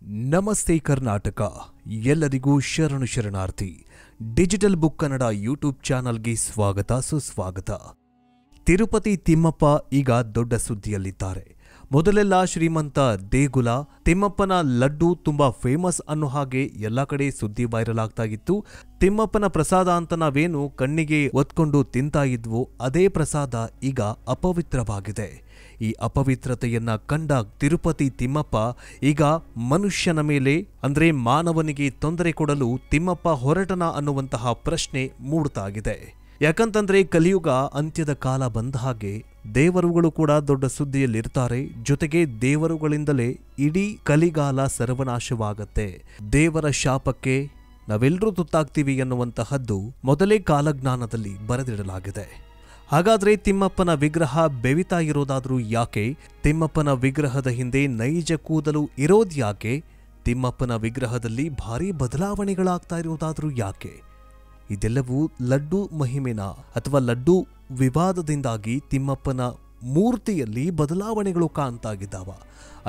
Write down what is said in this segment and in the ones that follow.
ನಮಸ್ತೆ ಕರ್ನಾಟಕ ಎಲ್ಲರಿಗೂ ಶರಣು ಶರಣಾರ್ಥಿ ಡಿಜಿಟಲ್ ಬುಕ್ ಕನ್ನಡ ಯೂಟ್ಯೂಬ್ ಚಾನಲ್ಗೆ ಸ್ವಾಗತ ಸುಸ್ವಾಗತ. ತಿರುಪತಿ ತಿಮ್ಮಪ್ಪ ಈಗ ದೊಡ್ಡ ಸುದ್ದಿಯಲ್ಲಿದ್ದಾರೆ. ಮೊದಲೆಲ್ಲ ಶ್ರೀಮಂತ ದೇಗುಲ ತಿಮ್ಮಪ್ಪನ ಲಡ್ಡು ತುಂಬಾ ಫೇಮಸ್ ಅನ್ನೋ ಹಾಗೆ ಎಲ್ಲ ಕಡೆ ಸುದ್ದಿ ವೈರಲ್ ಆಗ್ತಾ ಇತ್ತು. ತಿಮ್ಮಪ್ಪನ ಪ್ರಸಾದ ಅಂತ ನಾವೇನು ಕಣ್ಣಿಗೆ ಒತ್ಕೊಂಡು ತಿಂತಾ ಇದ್ವೋ ಅದೇ ಪ್ರಸಾದ ಈಗ ಅಪವಿತ್ರವಾಗಿದೆ. ಈ ಅಪವಿತ್ರತೆಯನ್ನ ಕಂಡ ತಿರುಪತಿ ತಿಮ್ಮಪ್ಪ ಈಗ ಮನುಷ್ಯನ ಮೇಲೆ ಅಂದ್ರೆ ಮಾನವನಿಗೆ ತೊಂದರೆ ಕೊಡಲು ತಿಮ್ಮಪ್ಪ ಹೊರಟನ ಅನ್ನುವಂತಹ ಪ್ರಶ್ನೆ ಮೂಡ್ತಾಗಿದೆ. ಯಾಕಂತಂದ್ರೆ ಕಲಿಯುಗ ಅಂತ್ಯದ ಕಾಲ ಬಂದ ಹಾಗೆ ದೇವರುಗಳು ಕೂಡ ದೊಡ್ಡ ಸುದ್ದಿಯಲ್ಲಿರ್ತಾರೆ. ಜೊತೆಗೆ ದೇವರುಗಳಿಂದಲೇ ಇಡೀ ಕಲಿಗಾಲ ಸರ್ವನಾಶವಾಗತ್ತೆ. ದೇವರ ಶಾಪಕ್ಕೆ ನಾವೆಲ್ಲರೂ ತುತ್ತಾಗ್ತೀವಿ ಎನ್ನುವಂತಹದ್ದು ಮೊದಲೇ ಕಾಲಜ್ಞಾನದಲ್ಲಿ ಬರೆದಿಡಲಾಗಿದೆ. ಹಾಗಾದ್ರೆ ತಿಮ್ಮಪ್ಪನ ವಿಗ್ರಹ ಬೆವಿತಾ ಇರೋದಾದ್ರೂ ಯಾಕೆ? ತಿಮ್ಮಪ್ಪನ ವಿಗ್ರಹದ ಹಿಂದೆ ನೈಜ ಕೂದಲು ಇರೋದ್ಯಾಕೆ? ತಿಮ್ಮಪ್ಪನ ವಿಗ್ರಹದಲ್ಲಿ ಭಾರೀ ಬದಲಾವಣೆಗಳಾಗ್ತಾ ಇರೋದಾದ್ರೂ ಯಾಕೆ? ಇದೆಲ್ಲವೂ ಲಡ್ಡು ಮಹಿಮೆನ ಅಥವಾ ಲಡ್ಡು ವಿವಾದದಿಂದಾಗಿ ತಿಮ್ಮಪ್ಪನ ಮೂರ್ತಿಯಲ್ಲಿ ಬದಲಾವಣೆಗಳು ಕಾಣ್ತಾಗಿದ್ದಾವ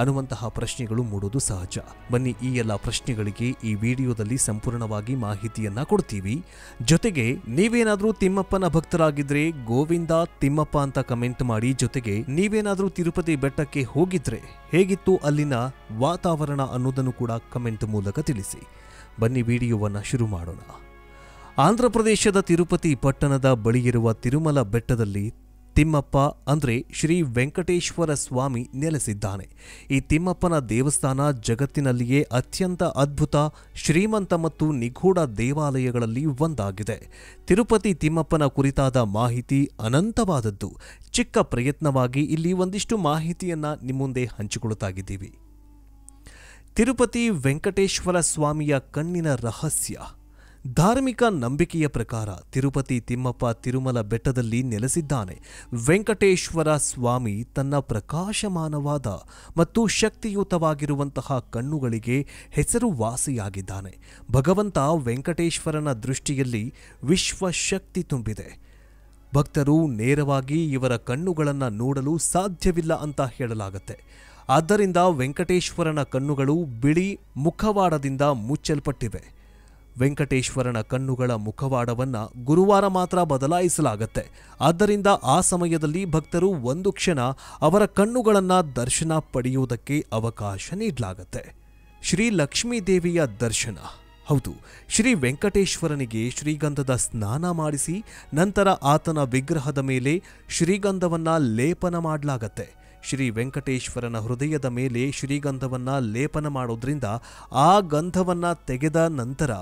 ಅನ್ನುವಂತಹ ಪ್ರಶ್ನೆಗಳು ಮೂಡೋದು ಸಹಜ. ಬನ್ನಿ, ಈ ಎಲ್ಲ ಪ್ರಶ್ನೆಗಳಿಗೆ ಈ ವಿಡಿಯೋದಲ್ಲಿ ಸಂಪೂರ್ಣವಾಗಿ ಮಾಹಿತಿಯನ್ನ ಕೊಡ್ತೀವಿ. ಜೊತೆಗೆ ನೀವೇನಾದ್ರೂ ತಿಮ್ಮಪ್ಪನ ಭಕ್ತರಾಗಿದ್ರೆ ಗೋವಿಂದ ತಿಮ್ಮಪ್ಪ ಅಂತ ಕಮೆಂಟ್ ಮಾಡಿ. ಜೊತೆಗೆ ನೀವೇನಾದ್ರೂ ತಿರುಪತಿ ಬೆಟ್ಟಕ್ಕೆ ಹೋಗಿದ್ರೆ ಹೇಗಿತ್ತು ಅಲ್ಲಿನ ವಾತಾವರಣ ಅನ್ನೋದನ್ನು ಕೂಡ ಕಮೆಂಟ್ ಮೂಲಕ ತಿಳಿಸಿ. ಬನ್ನಿ ವಿಡಿಯೋವನ್ನ ಶುರು ಮಾಡೋಣ. ಆಂಧ್ರಪ್ರದೇಶದ ತಿರುಪತಿ ಪಟ್ಟಣದ ಬಳಿಯಿರುವ ತಿರುಮಲ ಬೆಟ್ಟದಲ್ಲಿ ತಿಮ್ಮಪ್ಪ ಅಂದ್ರೆ ಶ್ರೀ ವೆಂಕಟೇಶ್ವರ ಸ್ವಾಮಿ ನೆಲೆಸಿದ್ದಾನೆ. ಈ ತಿಮ್ಮಪ್ಪನ ದೇವಸ್ಥಾನ ಜಗತ್ತಿನಲ್ಲಿಯೇ ಅತ್ಯಂತ ಅದ್ಭುತ, ಶ್ರೀಮಂತ ಮತ್ತು ನಿಗೂಢ ದೇವಾಲಯಗಳಲ್ಲಿ ಒಂದಾಗಿದೆ. ತಿರುಪತಿ ತಿಮ್ಮಪ್ಪನ ಕುರಿತಾದ ಮಾಹಿತಿ ಅನಂತವಾದದ್ದು. ಚಿಕ್ಕ ಪ್ರಯತ್ನವಾಗಿ ಇಲ್ಲಿ ಒಂದಿಷ್ಟು ಮಾಹಿತಿಯನ್ನ ನಿಮ್ಮ ಮುಂದೆ ಹಂಚಿಕೊಳ್ಳುತ್ತಾಗಿದ್ದೀವಿ. ತಿರುಪತಿ ವೆಂಕಟೇಶ್ವರ ಸ್ವಾಮಿಯ ಕಣ್ಣಿನ ರಹಸ್ಯ. ಧಾರ್ಮಿಕ ನಂಬಿಕೆಯ ಪ್ರಕಾರ ತಿರುಪತಿ ತಿಮ್ಮಪ್ಪ ತಿರುಮಲ ಬೆಟ್ಟದಲ್ಲಿ ನೆಲೆಸಿದ್ದಾನೆ. ವೆಂಕಟೇಶ್ವರ ಸ್ವಾಮಿ ತನ್ನ ಪ್ರಕಾಶಮಾನವಾದ ಮತ್ತು ಶಕ್ತಿಯುತವಾಗಿರುವಂತಹ ಕಣ್ಣುಗಳಿಗೆ ಹೆಸರುವಾಸಿಯಾಗಿದ್ದಾನೆ. ಭಗವಂತ ವೆಂಕಟೇಶ್ವರನ ದೃಷ್ಟಿಯಲ್ಲಿ ವಿಶ್ವಶಕ್ತಿ ತುಂಬಿದೆ. ಭಕ್ತರು ನೇರವಾಗಿ ಇವರ ಕಣ್ಣುಗಳನ್ನು ನೋಡಲು ಸಾಧ್ಯವಿಲ್ಲ ಅಂತ ಹೇಳಲಾಗುತ್ತೆ. ಆದ್ದರಿಂದ ವೆಂಕಟೇಶ್ವರನ ಕಣ್ಣುಗಳು ಬಿಳಿ ಮುಖವಾಡದಿಂದ ಮುಚ್ಚಲ್ಪಟ್ಟಿವೆ. ವೆಂಕಟೇಶ್ವರನ ಕಣ್ಣುಗಳ ಮುಖವಾಡವನ್ನ ಗುರುವಾರ ಮಾತ್ರ ಬದಲಾಯಿಸಲಾಗತ್ತೆ. ಆದ್ದರಿಂದ ಆ ಸಮಯದಲ್ಲಿ ಭಕ್ತರು ಒಂದು ಕ್ಷಣ ಅವರ ಕಣ್ಣುಗಳನ್ನ ದರ್ಶನ ಪಡೆಯುವುದಕ್ಕೆ ಅವಕಾಶ ನೀಡಲಾಗತ್ತೆ. ಶ್ರೀ ಲಕ್ಷ್ಮೀ ದೇವಿಯ ದರ್ಶನ. ಹೌದು, ಶ್ರೀ ವೆಂಕಟೇಶ್ವರನಿಗೆ ಶ್ರೀಗಂಧದ ಸ್ನಾನ ಮಾಡಿಸಿ ನಂತರ ಆತನ ವಿಗ್ರಹದ ಮೇಲೆ ಶ್ರೀಗಂಧವನ್ನ ಲೇಪನ ಮಾಡಲಾಗತ್ತೆ. ಶ್ರೀ ವೆಂಕಟೇಶ್ವರನ ಹೃದಯದ ಮೇಲೆ ಶ್ರೀಗಂಧವನ್ನ ಲೇಪನ ಮಾಡೋದ್ರಿಂದ ಆ ಗಂಧವನ್ನ ತೆಗೆದ ನಂತರ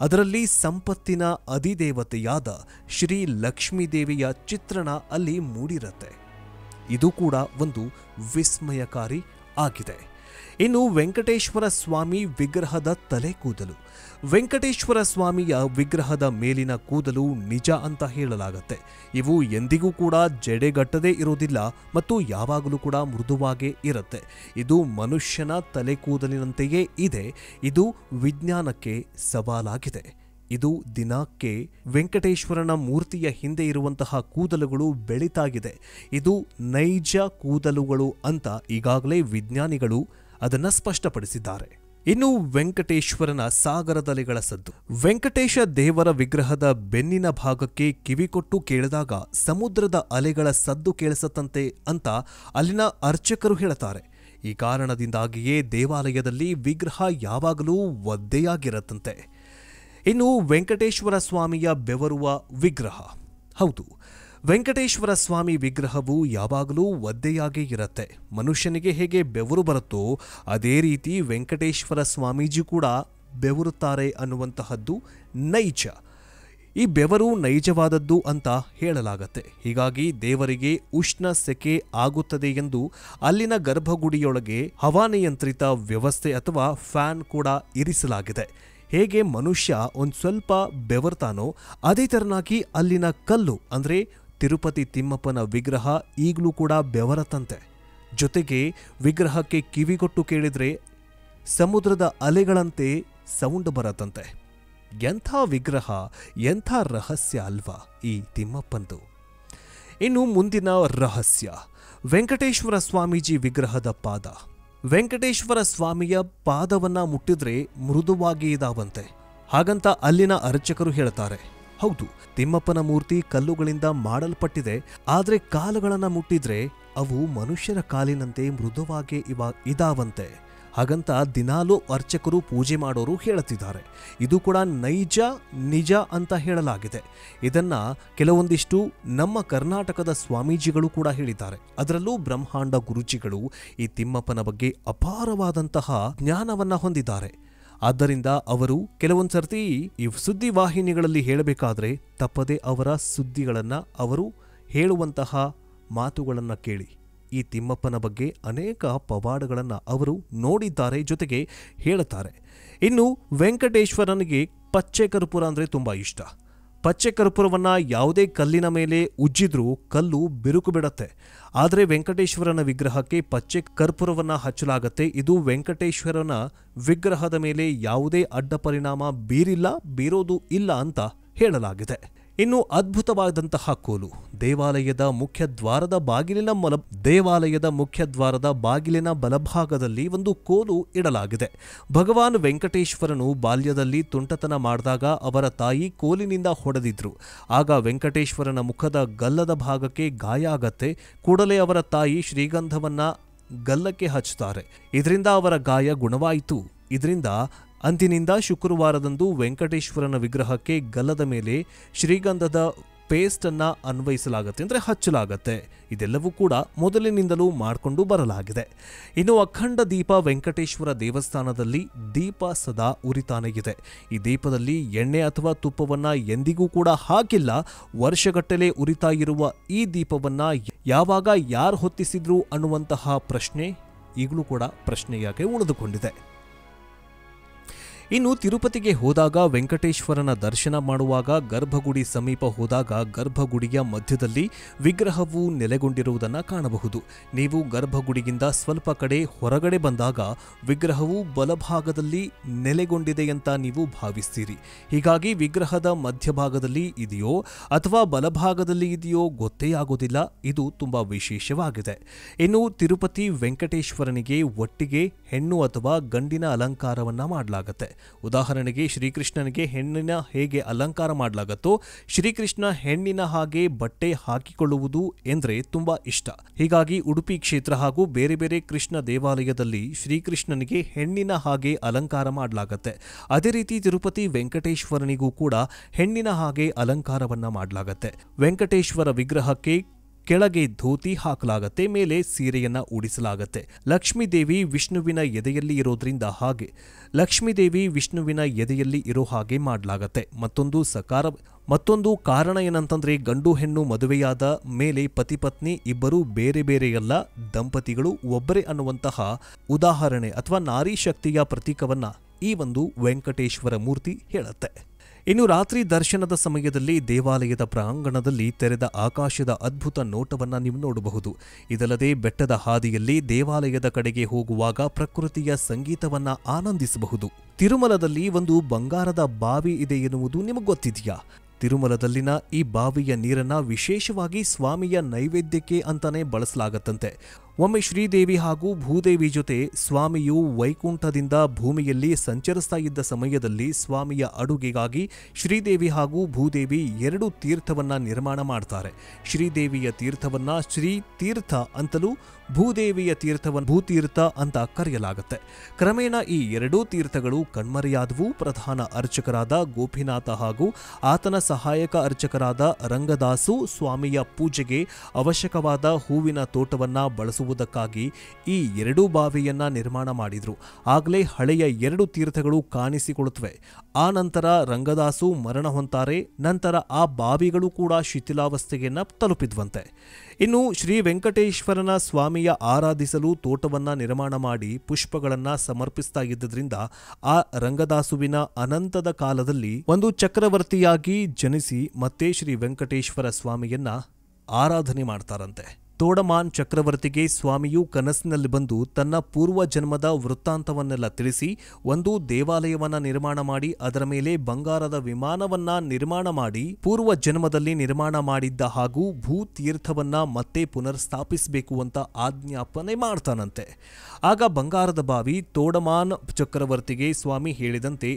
ಅದರಲ್ಲಿ ಸಂಪತ್ತಿನ ಅಧಿದೇವತೆಯಾದ ಶ್ರೀ ಲಕ್ಷ್ಮೀ ದೇವಿಯ ಚಿತ್ರಣ ಅಲ್ಲಿ ಮೂಡಿರುತ್ತೆ. ಇದು ಕೂಡ ಒಂದು ವಿಸ್ಮಯಕಾರಿ ಆಗಿದೆ. ಇನ್ನು ವೆಂಕಟೇಶ್ವರ ಸ್ವಾಮಿ ವಿಗ್ರಹದ ತಲೆ ಕೂದಲು. ವೆಂಕಟೇಶ್ವರ ಸ್ವಾಮಿಯ ವಿಗ್ರಹದ ಮೇಲಿನ ಕೂದಲು ನಿಜ ಅಂತ ಹೇಳಲಾಗತ್ತೆ. ಇವು ಎಂದಿಗೂ ಕೂಡ ಜಡೆಗಟ್ಟದೇ ಇರೋದಿಲ್ಲ ಮತ್ತು ಯಾವಾಗಲೂ ಕೂಡ ಮೃದುವಾಗೇ ಇರುತ್ತೆ. ಇದು ಮನುಷ್ಯನ ತಲೆ ಕೂದಲಿನಂತೆಯೇ ಇದೆ. ಇದು ವಿಜ್ಞಾನಕ್ಕೆ ಸವಾಲಾಗಿದೆ. ಇದು ದಿನಕ್ಕೆ ವೆಂಕಟೇಶ್ವರನ ಮೂರ್ತಿಯ ಹಿಂದೆ ಇರುವಂತಹ ಕೂದಲುಗಳು ಬೆಳೀತಾಗಿದೆ. ಇದು ನೈಜ ಕೂದಲುಗಳು ಅಂತ ಈಗಾಗಲೇ ವಿಜ್ಞಾನಿಗಳು ಅದನ್ನು ಸ್ಪಷ್ಟಪಡಿಸಿದ್ದಾರೆ. ಇನ್ನು ವೆಂಕಟೇಶ್ವರನ ಸಾಗರದಲೆಗಳ ಸದ್ದು. ವೆಂಕಟೇಶ ದೇವರ ವಿಗ್ರಹದ ಬೆನ್ನಿನ ಭಾಗಕ್ಕೆ ಕಿವಿಕೊಟ್ಟು ಕೇಳಿದಾಗ ಸಮುದ್ರದ ಅಲೆಗಳ ಸದ್ದು ಕೇಳಿಸತ್ತಂತೆ ಅಂತ ಅಲ್ಲಿನ ಅರ್ಚಕರು ಹೇಳ್ತಾರೆ. ಈ ಕಾರಣದಿಂದಾಗಿಯೇ ದೇವಾಲಯದಲ್ಲಿ ವಿಗ್ರಹ ಯಾವಾಗಲೂ ಒದ್ದೆಯಾಗಿರತ್ತಂತೆ. ಇನ್ನು ವೆಂಕಟೇಶ್ವರ ಸ್ವಾಮಿಯ ಬೆವರುವ ವಿಗ್ರಹ. ಹೌದು, ವೆಂಕಟೇಶ್ವರ ಸ್ವಾಮಿ ವಿಗ್ರಹವು ಯಾವಾಗಲೂ ಒದ್ದೆಯಾಗೇ ಇರುತ್ತೆ. ಮನುಷ್ಯನಿಗೆ ಹೇಗೆ ಬೆವರು ಬರುತ್ತೋ ಅದೇ ರೀತಿ ವೆಂಕಟೇಶ್ವರ ಸ್ವಾಮೀಜಿ ಕೂಡ ಬೆವರುತ್ತಾರೆ ಅನ್ನುವಂತಹದ್ದು ನೈಜ. ಈ ಬೆವರು ನೈಜವಾದದ್ದು ಅಂತ ಹೇಳಲಾಗತ್ತೆ. ಹೀಗಾಗಿ ದೇವರಿಗೆ ಉಷ್ಣ ಸೆಕೆ ಆಗುತ್ತದೆ ಎಂದು ಅಲ್ಲಿನ ಗರ್ಭಗುಡಿಯೊಳಗೆ ಹವಾನಿಯಂತ್ರಿತ ವ್ಯವಸ್ಥೆ ಅಥವಾ ಫ್ಯಾನ್ ಕೂಡ ಇರಿಸಲಾಗಿದೆ. ಹೇಗೆ ಮನುಷ್ಯ ಒಂದು ಸ್ವಲ್ಪ ಬೆವರ್ತಾನೋ ಅದೇ ತೆರನಾಗಿ ಅಲ್ಲಿನ ಕಲ್ಲು ಅಂದ್ರೆ ತಿರುಪತಿ ತಿಮ್ಮಪ್ಪನ ವಿಗ್ರಹ ಈಗಲೂ ಕೂಡ ಬೆವರತಂತೆ. ಜೊತೆಗೆ ವಿಗ್ರಹಕ್ಕೆ ಕಿವಿಗೊಟ್ಟು ಕೇಳಿದ್ರೆ ಸಮುದ್ರದ ಅಲೆಗಳಂತೆ ಸೌಂಡ್ ಬರತ್ತಂತೆ. ಎಂಥ ವಿಗ್ರಹ, ಎಂಥ ರಹಸ್ಯ ಅಲ್ವಾ ಈ ತಿಮ್ಮಪ್ಪಂದು. ಇನ್ನು ಮುಂದಿನ ರಹಸ್ಯ ವೆಂಕಟೇಶ್ವರ ಸ್ವಾಮೀಜಿ ವಿಗ್ರಹದ ಪಾದ. ವೆಂಕಟೇಶ್ವರ ಸ್ವಾಮಿಯ ಪಾದವನ್ನ ಮುಟ್ಟಿದ್ರೆ ಮೃದುವಾಗಿ ಇದಾವಂತೆ. ಹಾಗಂತ ಅಲ್ಲಿನ ಅರ್ಚಕರು ಹೇಳ್ತಾರೆ. ಹೌದು, ತಿಮ್ಮಪ್ಪನ ಮೂರ್ತಿ ಕಲ್ಲುಗಳಿಂದ ಮಾಡಲ್ಪಟ್ಟಿದೆ, ಆದ್ರೆ ಕಾಲುಗಳನ್ನ ಮುಟ್ಟಿದ್ರೆ ಅವು ಮನುಷ್ಯರ ಕಾಲಿನಂತೆ ಮೃದುವಾಗಿ ಇದಾವಂತೆ. ಹಾಗಂತ ದಿನಾಲೂ ಅರ್ಚಕರು ಪೂಜೆ ಮಾಡೋರು ಹೇಳುತ್ತಿದ್ದಾರೆ. ಇದು ಕೂಡ ನಿಜ ಅಂತ ಹೇಳಲಾಗಿದೆ. ಇದನ್ನ ಕೆಲವೊಂದಿಷ್ಟು ನಮ್ಮ ಕರ್ನಾಟಕದ ಸ್ವಾಮೀಜಿಗಳು ಕೂಡ ಹೇಳಿದ್ದಾರೆ. ಅದರಲ್ಲೂ ಬ್ರಹ್ಮಾಂಡ ಗುರುಜಿಗಳು ಈ ತಿಮ್ಮಪ್ಪನ ಬಗ್ಗೆ ಅಪಾರವಾದಂತಹ ಜ್ಞಾನವನ್ನ ಹೊಂದಿದ್ದಾರೆ. ಆದ್ದರಿಂದ ಅವರು ಕೆಲವೊಂದ್ಸರ್ತಿ ಈ ಸುದ್ದಿವಾಹಿನಿಗಳಲ್ಲಿ ಹೇಳಬೇಕಾದ್ರೆ ತಪ್ಪದೆ ಅವರ ಸುದ್ದಿಗಳನ್ನ, ಅವರು ಹೇಳುವಂತಹ ಮಾತುಗಳನ್ನ ಕೇಳಿ. ಈ ತಿಮ್ಮಪ್ಪನ ಬಗ್ಗೆ ಅನೇಕ ಪವಾಡಗಳನ್ನು ಅವರು ನೋಡಿದ್ದಾರೆ, ಜೊತೆಗೆ ಹೇಳುತ್ತಾರೆ. ಇನ್ನು ವೆಂಕಟೇಶ್ವರನಿಗೆ ಪಚ್ಚೆ ಕರ್ಪೂರ ಅಂದರೆ ತುಂಬ ಇಷ್ಟ. ಪಚ್ಚೆ ಕರ್ಪೂರವನ್ನು ಯಾವುದೇ ಕಲ್ಲಿನ ಮೇಲೆ ಉಜ್ಜಿದ್ರೂ ಕಲ್ಲು ಬಿರುಕು ಬಿಡುತ್ತೆ. ಆದರೆ ವೆಂಕಟೇಶ್ವರನ ವಿಗ್ರಹಕ್ಕೆ ಪಚ್ಚೆ ಕರ್ಪೂರವನ್ನು ಹಚ್ಚಲಾಗತ್ತೆ. ಇದು ವೆಂಕಟೇಶ್ವರನ ವಿಗ್ರಹದ ಮೇಲೆ ಯಾವುದೇ ಅಡ್ಡ ಪರಿಣಾಮ ಬೀರೋದು ಇಲ್ಲ ಅಂತ ಹೇಳಲಾಗಿದೆ. ಇನ್ನು ಅದ್ಭುತವಾದಂತಹ ಕೋಲು ದೇವಾಲಯದ ಮುಖ್ಯದ್ವಾರದ ಬಾಗಿಲಿನ ಬಲಭಾಗದಲ್ಲಿ ಒಂದು ಕೋಲು ಇಡಲಾಗಿದೆ. ಭಗವಾನ್ ವೆಂಕಟೇಶ್ವರನು ಬಾಲ್ಯದಲ್ಲಿ ತುಂಟತನ ಮಾಡಿದಾಗ ಅವರ ತಾಯಿ ಕೋಲಿನಿಂದ ಹೊಡೆದಿದ್ರು. ಆಗ ವೆಂಕಟೇಶ್ವರನ ಮುಖದ ಗಲ್ಲದ ಭಾಗಕ್ಕೆ ಗಾಯ ಆಗತ್ತೆ. ಕೂಡಲೇ ಅವರ ತಾಯಿ ಶ್ರೀಗಂಧವನ್ನ ಗಲ್ಲಕ್ಕೆ ಹಚ್ಚುತ್ತಾರೆ. ಇದರಿಂದ ಅವರ ಗಾಯ ಗುಣವಾಯಿತು. ಇದರಿಂದ ಅಂದಿನಿಂದ ಶುಕ್ರವಾರದಂದು ವೆಂಕಟೇಶ್ವರನ ವಿಗ್ರಹಕ್ಕೆ ಗಲ್ಲದ ಮೇಲೆ ಶ್ರೀಗಂಧದ ಪೇಸ್ಟನ್ನು ಅನ್ವಯಿಸಲಾಗುತ್ತೆ, ಅಂದರೆ ಹಚ್ಚಲಾಗತ್ತೆ. ಇದೆಲ್ಲವೂ ಕೂಡ ಮೊದಲಿನಿಂದಲೂ ಮಾಡಿಕೊಂಡು ಬರಲಾಗಿದೆ. ಇನ್ನು ಅಖಂಡ ದೀಪ ವೆಂಕಟೇಶ್ವರ ದೇವಸ್ಥಾನದಲ್ಲಿ ದೀಪ ಸದಾ ಉರಿತಾನೆ ಇದೆ. ಈ ದೀಪದಲ್ಲಿ ಎಣ್ಣೆ ಅಥವಾ ತುಪ್ಪವನ್ನು ಎಂದಿಗೂ ಕೂಡ ಹಾಕಿಲ್ಲ. ವರ್ಷಗಟ್ಟಲೆ ಉರಿತಾ ಇರುವ ಈ ದೀಪವನ್ನು ಯಾವಾಗ ಯಾರು ಹೊತ್ತಿಸಿದ್ರು ಅನ್ನುವಂತಹ ಪ್ರಶ್ನೆ ಈಗಲೂ ಕೂಡ ಪ್ರಶ್ನೆಯಾಗಿ ಉಳಿದುಕೊಂಡಿದೆ. ಇನ್ನು ತಿರುಪತಿಗೆ ಹೋದಾಗ ವೆಂಕಟೇಶ್ವರನ ದರ್ಶನ ಮಾಡುವಾಗ ಗರ್ಭಗುಡಿ ಸಮೀಪ ಹೋದಾಗ ಗರ್ಭಗುಡಿಯ ಮಧ್ಯದಲ್ಲಿ ವಿಗ್ರಹವು ನೆಲೆಗೊಂಡಿರುವುದನ್ನು ಕಾಣಬಹುದು. ನೀವು ಗರ್ಭಗುಡಿಯಿಂದ ಸ್ವಲ್ಪ ಕಡೆ ಹೊರಗಡೆ ಬಂದಾಗ ವಿಗ್ರಹವು ಬಲಭಾಗದಲ್ಲಿ ನೆಲೆಗೊಂಡಿದೆ ಅಂತ ನೀವು ಭಾವಿಸ್ತೀರಿ. ಹೀಗಾಗಿ ವಿಗ್ರಹದ ಮಧ್ಯಭಾಗದಲ್ಲಿ ಇದೆಯೋ ಅಥವಾ ಬಲಭಾಗದಲ್ಲಿ ಇದೆಯೋ ಗೊತ್ತೇ ಆಗೋದಿಲ್ಲ. ಇದು ತುಂಬಾ ವಿಶೇಷವಾಗಿದೆ. ಇನ್ನು ತಿರುಪತಿ ವೆಂಕಟೇಶ್ವರನಿಗೆ ಒಟ್ಟಿಗೆ ಹೆಣ್ಣು ಅಥವಾ ಗಂಡಿನ ಅಲಂಕಾರವನ್ನ ಮಾಡಲಾಗುತ್ತೆ. ಉದಾಹರಣೆಗೆ ಶ್ರೀಕೃಷ್ಣನಿಗೆ ಹೆಣ್ಣಿನ ಹೇಗೆ ಅಲಂಕಾರ ಮಾಡಲಾಗತ್ತೋ ಶ್ರೀಕೃಷ್ಣ ಹೆಣ್ಣಿನ ಹಾಗೆ ಬಟ್ಟೆ ಹಾಕಿಕೊಳ್ಳುವುದು ಎಂದ್ರೆ ತುಂಬಾ ಇಷ್ಟ. ಹೀಗಾಗಿ ಉಡುಪಿ ಕ್ಷೇತ್ರ ಹಾಗೂ ಬೇರೆ ಬೇರೆ ಕೃಷ್ಣ ದೇವಾಲಯದಲ್ಲಿ ಶ್ರೀಕೃಷ್ಣನಿಗೆ ಹೆಣ್ಣಿನ ಹಾಗೆ ಅಲಂಕಾರ ಮಾಡಲಾಗತ್ತೆ. ಅದೇ ರೀತಿ ತಿರುಪತಿ ವೆಂಕಟೇಶ್ವರನಿಗೂ ಕೂಡ ಹೆಣ್ಣಿನ ಹಾಗೆ ಅಲಂಕಾರವನ್ನ ಮಾಡಲಾಗತ್ತೆ. ವೆಂಕಟೇಶ್ವರ ವಿಗ್ರಹಕ್ಕೆ ಕೆಳಗೆ ಧೋತಿ ಹಾಕಲಾಗತ್ತೆ, ಮೇಲೆ ಸೀರೆಯನ್ನ ಉಡಿಸಲಾಗತ್ತೆ. ಲಕ್ಷ್ಮೀದೇವಿ ವಿಷ್ಣುವಿನ ಎದೆಯಲ್ಲಿ ಇರೋದ್ರಿಂದ ಲಕ್ಷ್ಮೀದೇವಿ ವಿಷ್ಣುವಿನ ಎದೆಯಲ್ಲಿ ಇರೋ ಹಾಗೆ ಮಾಡಲಾಗತ್ತೆ. ಮತ್ತೊಂದು ಕಾರಣ ಏನಂತಂದ್ರೆ ಗಂಡು ಹೆಣ್ಣು ಮದುವೆಯಾದ ಮೇಲೆ ಪತಿ ಪತ್ನಿ ಇಬ್ಬರು ಬೇರೆ ಬೇರೆಯಲ್ಲ, ದಂಪತಿಗಳು ಒಬ್ಬರೇ ಅನ್ನುವಂತಹ ಉದಾಹರಣೆ ಅಥವಾ ನಾರಿ ಶಕ್ತಿಯ ಪ್ರತೀಕವನ್ನ ಈ ಒಂದು ವೆಂಕಟೇಶ್ವರ ಮೂರ್ತಿ ಹೇಳುತ್ತೆ. ಇನ್ನು ರಾತ್ರಿ ದರ್ಶನದ ಸಮಯದಲ್ಲಿ ದೇವಾಲಯದ ಪ್ರಾಂಗಣದಲ್ಲಿ ತೆರೆದ ಆಕಾಶದ ಅದ್ಭುತ ನೋಟವನ್ನು ನೀವು ನೋಡಬಹುದು. ಇದಲ್ಲದೆ ಬೆಟ್ಟದ ಹಾದಿಯಲ್ಲಿ ದೇವಾಲಯದ ಕಡೆಗೆ ಹೋಗುವಾಗ ಪ್ರಕೃತಿಯ ಸಂಗೀತವನ್ನ ಆನಂದಿಸಬಹುದು. ತಿರುಮಲದಲ್ಲಿ ಒಂದು ಬಂಗಾರದ ಬಾವಿ ಇದೆ ಎನ್ನುವುದು ನಿಮಗೆ ಗೊತ್ತಿದೆಯಾ? ತಿರುಮಲದಲ್ಲಿನ ಈ ಬಾವಿಯ ನೀರನ್ನ ವಿಶೇಷವಾಗಿ ಸ್ವಾಮಿಯ ನೈವೇದ್ಯಕ್ಕೆ ಅಂತಾನೆ ಬಳಸಲಾಗತ್ತಂತೆ. ಒಮ್ಮೆ ಶ್ರೀದೇವಿ ಹಾಗೂ ಭೂದೇವಿ ಜೊತೆ ಸ್ವಾಮಿಯು ವೈಕುಂಠದಿಂದ ಭೂಮಿಯಲ್ಲಿ ಸಂಚರಿಸ್ತಾ ಇದ್ದ ಸಮಯದಲ್ಲಿ ಸ್ವಾಮಿಯ ಅಡುಗೆಗಾಗಿ ಶ್ರೀದೇವಿ ಹಾಗೂ ಭೂದೇವಿ 2 ತೀರ್ಥವನ್ನ ನಿರ್ಮಾಣ ಮಾಡ್ತಾರೆ. ಶ್ರೀದೇವಿಯ ತೀರ್ಥವನ್ನ ಶ್ರೀ ತೀರ್ಥ ಅಂತಲೂ ಭೂದೇವಿಯ ತೀರ್ಥವನ್ನು ಭೂತೀರ್ಥ ಅಂತ ಕರೆಯಲಾಗುತ್ತೆ. ಕ್ರಮೇಣ ಈ 2 ತೀರ್ಥಗಳು ಕಣ್ಮರೆಯಾದವು. ಪ್ರಧಾನ ಅರ್ಚಕರಾದ ಗೋಪಿನಾಥ ಹಾಗೂ ಆತನ ಸಹಾಯಕ ಅರ್ಚಕರಾದ ರಂಗದಾಸು ಸ್ವಾಮಿಯ ಪೂಜೆಗೆ ಅವಶ್ಯಕವಾದ ಹೂವಿನ ತೋಟವನ್ನ ಬಳಸುವುದಕ್ಕಾಗಿ ಈ 2 ಬಾವಿಯನ್ನ ನಿರ್ಮಾಣ ಮಾಡಿದ್ರು. ಆಗಲೇ ಹಳೆಯ 2 ತೀರ್ಥಗಳು ಕಾಣಿಸಿಕೊಳ್ಳುತ್ತವೆ. ಆ ನಂತರ ರಂಗದಾಸು ಮರಣ ಹೊಂತಾರೆ. ನಂತರ ಆ ಬಾವಿಗಳು ಕೂಡ ಶಿಥಿಲಾವಸ್ಥೆಯನ್ನ ತಲುಪಿದ್ವಂತೆ. ಇನ್ನು ಶ್ರೀ ವೆಂಕಟೇಶ್ವರನ ಸ್ವಾಮಿಯ ಆರಾಧಿಸಲು ತೋಟವನ್ನ ನಿರ್ಮಾಣ ಮಾಡಿ ಪುಷ್ಪಗಳನ್ನ ಸಮರ್ಪಿಸ್ತಾ ಇದ್ದರಿಂದ ಆ ರಂಗದಾಸುವಿನ ಅನಂತದ ಕಾಲದಲ್ಲಿ ಒಂದು ಚಕ್ರವರ್ತಿಯಾಗಿ ಜನಿಸಿ ಮತ್ತೆ ಶ್ರೀ ವೆಂಕಟೇಶ್ವರ ಸ್ವಾಮಿಯನ್ನ ಆರಾಧನೆ ಮಾಡ್ತಾರಂತೆ. ತೋಡಮಾನ್ ಚಕ್ರವರ್ತಿಗೆ ಸ್ವಾಮಿಯು ಕನಸಿನಲ್ಲಿ ಬಂದು ತನ್ನ ಪೂರ್ವ ಜನ್ಮದ ವೃತ್ತಾಂತವನ್ನೆಲ್ಲ ತಿಳಿಸಿ ಒಂದು ದೇವಾಲಯವನ್ನ ನಿರ್ಮಾಣ ಮಾಡಿ ಅದರ ಮೇಲೆ ಬಂಗಾರದ ವಿಮಾನವನ್ನ ನಿರ್ಮಾಣ ಮಾಡಿ ಪೂರ್ವ ಜನ್ಮದಲ್ಲಿ ನಿರ್ಮಾಣ ಮಾಡಿದ್ದ ಹಾಗೂ ಭೂತೀರ್ಥವನ್ನ ಮತ್ತೆ ಪುನರ್ಸ್ಥಾಪಿಸಬೇಕು ಅಂತ ಆಜ್ಞಾಪನೆ ಮಾಡ್ತಾನಂತೆ. ಆಗ ಬಂಗಾರದ ಬಾವಿ ತೋಡಮಾನ್ ಚಕ್ರವರ್ತಿಗೆ ಸ್ವಾಮಿ ಹೇಳಿದಂತೆ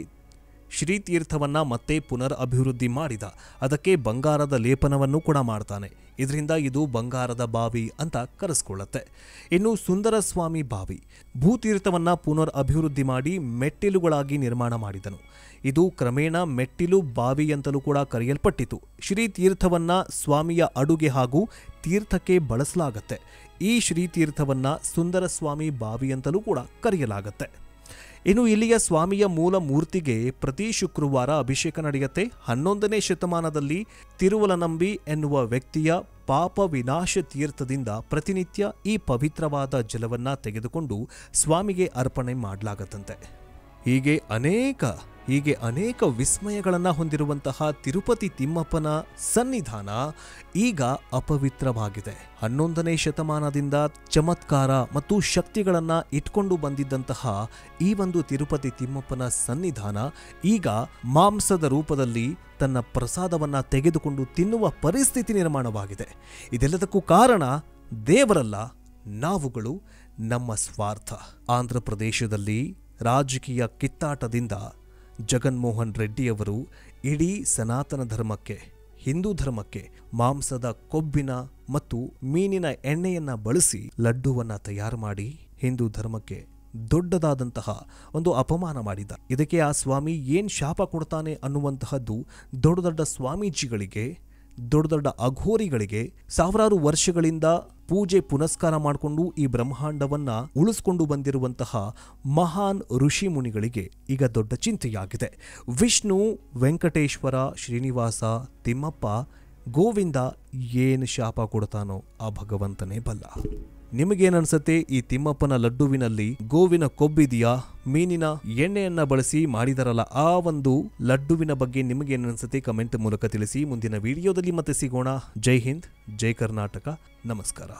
ಶ್ರೀತೀರ್ಥವನ್ನ ಮತ್ತೆ ಪುನರ್ ಅಭಿವೃದ್ಧಿ ಮಾಡಿದ. ಅದಕ್ಕೆ ಬಂಗಾರದ ಲೇಪನವನ್ನು ಕೂಡ ಮಾಡ್ತಾನೆ. ಇದರಿಂದ ಇದು ಬಂಗಾರದ ಬಾವಿ ಅಂತ ಕರೆಸ್ಕೊಳ್ಳುತ್ತೆ. ಇನ್ನು ಸುಂದರ ಸ್ವಾಮಿ ಬಾವಿ ಭೂತೀರ್ಥವನ್ನ ಪುನರ್ ಅಭಿವೃದ್ಧಿ ಮಾಡಿ ಮೆಟ್ಟಿಲುಗಳಾಗಿ ನಿರ್ಮಾಣ ಮಾಡಿದನು. ಇದು ಕ್ರಮೇಣ ಮೆಟ್ಟಿಲು ಬಾವಿ ಅಂತಲೂ ಕೂಡ ಕರೆಯಲ್ಪಟ್ಟಿತು. ಶ್ರೀತೀರ್ಥವನ್ನ ಸ್ವಾಮಿಯ ಅಡುಗೆ ಹಾಗೂ ತೀರ್ಥಕ್ಕೆ ಬಳಸಲಾಗತ್ತೆ. ಈ ಶ್ರೀತೀರ್ಥವನ್ನ ಸುಂದರ ಸ್ವಾಮಿ ಬಾವಿ ಅಂತಲೂ ಕೂಡ ಕರೆಯಲಾಗತ್ತೆ. ಇನ್ನು ಇಲ್ಲಿಯ ಸ್ವಾಮಿಯ ಮೂಲ ಮೂರ್ತಿಗೆ ಪ್ರತಿ ಶುಕ್ರವಾರ ಅಭಿಷೇಕ ನಡೆಯುತ್ತೆ. 11ನೇ ಶತಮಾನದಲ್ಲಿ ತಿರುವಲನಂಬಿ ಎನ್ನುವ ವ್ಯಕ್ತಿಯ ಪಾಪ ವಿನಾಶ ತೀರ್ಥದಿಂದ ಪ್ರತಿನಿತ್ಯ ಈ ಪವಿತ್ರವಾದ ಜಲವನ್ನ ತೆಗೆದುಕೊಂಡು ಸ್ವಾಮಿಗೆ ಅರ್ಪಣೆ ಮಾಡಲಾಗತ್ತಂತೆ. ಹೀಗೆ ಅನೇಕ ವಿಸ್ಮಯಗಳನ್ನು ಹೊಂದಿರುವಂತಹ ತಿರುಪತಿ ತಿಮ್ಮಪ್ಪನ ಸನ್ನಿಧಾನ ಈಗ ಅಪವಿತ್ರವಾಗಿದೆ. 11ನೇ ಶತಮಾನದಿಂದ ಚಮತ್ಕಾರ ಮತ್ತು ಶಕ್ತಿಗಳನ್ನು ಇಟ್ಕೊಂಡು ಬಂದಿದ್ದಂತಹ ಈ ಒಂದು ತಿರುಪತಿ ತಿಮ್ಮಪ್ಪನ ಸನ್ನಿಧಾನ ಈಗ ಮಾಂಸದ ರೂಪದಲ್ಲಿ ತನ್ನ ಪ್ರಸಾದವನ್ನು ತೆಗೆದುಕೊಂಡು ತಿನ್ನುವ ಪರಿಸ್ಥಿತಿ ನಿರ್ಮಾಣವಾಗಿದೆ. ಇದೆಲ್ಲದಕ್ಕೂ ಕಾರಣ ದೇವರಲ್ಲ, ನಾವುಗಳು, ನಮ್ಮ ಸ್ವಾರ್ಥ. ಆಂಧ್ರ ಪ್ರದೇಶದಲ್ಲಿ ರಾಜಕೀಯ ಕಿತ್ತಾಟದಿಂದ ಜಗನ್ಮೋಹನ್ ರೆಡ್ಡಿಯವರು ಇಡೀ ಸನಾತನ ಧರ್ಮಕ್ಕೆ, ಹಿಂದೂ ಧರ್ಮಕ್ಕೆ ಮಾಂಸದ ಕೊಬ್ಬಿನ ಮತ್ತು ಮೀನಿನ ಎಣ್ಣೆಯನ್ನು ಬಳಸಿ ಲಡ್ಡುವನ್ನು ತಯಾರು ಮಾಡಿ ಹಿಂದೂ ಧರ್ಮಕ್ಕೆ ದೊಡ್ಡದಾದಂತಹ ಒಂದು ಅಪಮಾನ ಮಾಡಿದ. ಇದಕ್ಕೆ ಆ ಸ್ವಾಮಿ ಏನು ಶಾಪ ಕೊಡ್ತಾನೆ ಅನ್ನುವಂತಹದ್ದು ದೊಡ್ಡ ದೊಡ್ಡ ಸ್ವಾಮೀಜಿಗಳಿಗೆ, ದೊಡ್ಡ ದೊಡ್ಡ ಅಘೋರಿಗಳಿಗೆ ಸಾವಿರಾರು ವರ್ಷಗಳಿಂದ ಪೂಜೆ ಪುನಸ್ಕಾರ ಮಾಡಿಕೊಂಡು ಈ ಬ್ರಹ್ಮಾಂಡವನ್ನ ಉಳಿಸ್ಕೊಂಡು ಬಂದಿರುವಂತಹ ಮಹಾನ್ ಋಷಿ ಮುನಿಗಳಿಗೆ ಈಗ ದೊಡ್ಡ ಚಿಂತೆಯಾಗಿದೆ. ವಿಷ್ಣು, ವೆಂಕಟೇಶ್ವರ, ಶ್ರೀನಿವಾಸ, ತಿಮ್ಮಪ್ಪ, ಗೋವಿಂದ ಏನು ಶಾಪ ಕೊಡ್ತಾನೋ ಆ ಭಗವಂತನೇ ಬಲ್ಲ. ನಿಮಗೇನನ್ಸುತ್ತೆ? ಈ ತಿಮ್ಮಪ್ಪನ ಲಡ್ಡುವಿನಲ್ಲಿ ಗೋವಿನ ಕೊಬ್ಬಿದೆಯಾ? ಮೀನಿನ ಎಣ್ಣೆಯನ್ನ ಬಳಸಿ ಮಾಡಿದರಲ್ಲ ಆ ಒಂದು ಲಡ್ಡುವಿನ ಬಗ್ಗೆ ನಿಮಗೇನನ್ಸುತ್ತೆ? ಕಮೆಂಟ್ ಮೂಲಕ ತಿಳಿಸಿ. ಮುಂದಿನ ವಿಡಿಯೋದಲ್ಲಿ ಮತ್ತೆ ಸಿಗೋಣ. ಜೈ ಹಿಂದ್, ಜೈ ಕರ್ನಾಟಕ, ನಮಸ್ಕಾರ.